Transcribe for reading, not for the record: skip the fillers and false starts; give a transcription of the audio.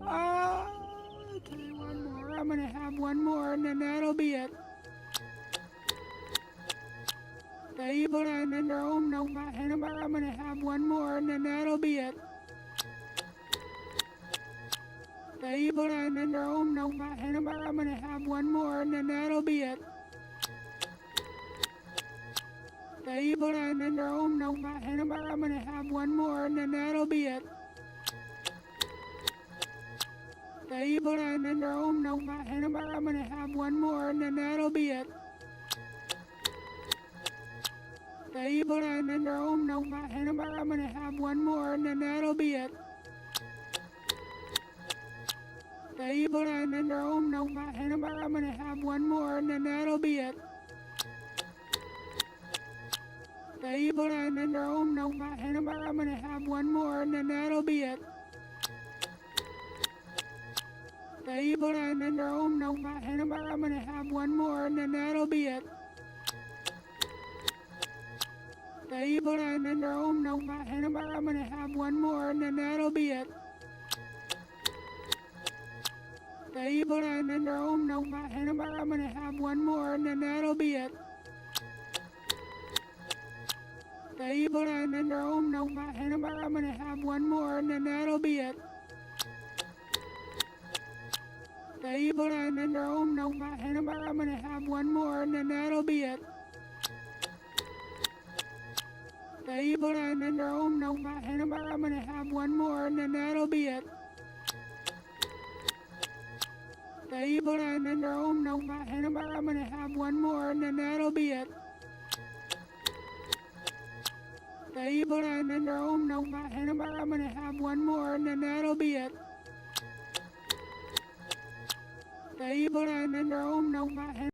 Okay, one more. I'm gonna have one more and then that'll be it. They put an in their own no hammer. I'm gonna have one more and then that'll be it. They put an in their own no hammer. I'm gonna have one more and then that'll be it. They put an in their own no hammer. I'm gonna have one more and then that'll be it. They put an in their own no hammer. I'm gonna have one more and then that'll be it. They put an in their own no hammer. I'm gonna have one more and then that'll be it. They put an in their own no hammer. I'm gonna have one more and then that'll be it. They put an in their own no hammer. I'm gonna have one more and then that'll be it. They put an in their own no hammer. I'm gonna have one more and then that'll be it. They put an in their own no hammer. I'm gonna have one more and then that'll be it. They put an in their own no hammer. I'm gonna have one more and then that'll be it. They put an in their own no hammer. I'm gonna have one more and then that'll be it. They put an in their own no hammer. I'm gonna have one more and then that'll be it. They put an in their own no hammer. I'm gonna have one more and then that'll be it. They put an in their own no hammer. I'm gonna have one more and then that'll be it. They put an in their own no hammer. I'm gonna have one more and then that'll be it. They put an in their own no hammer.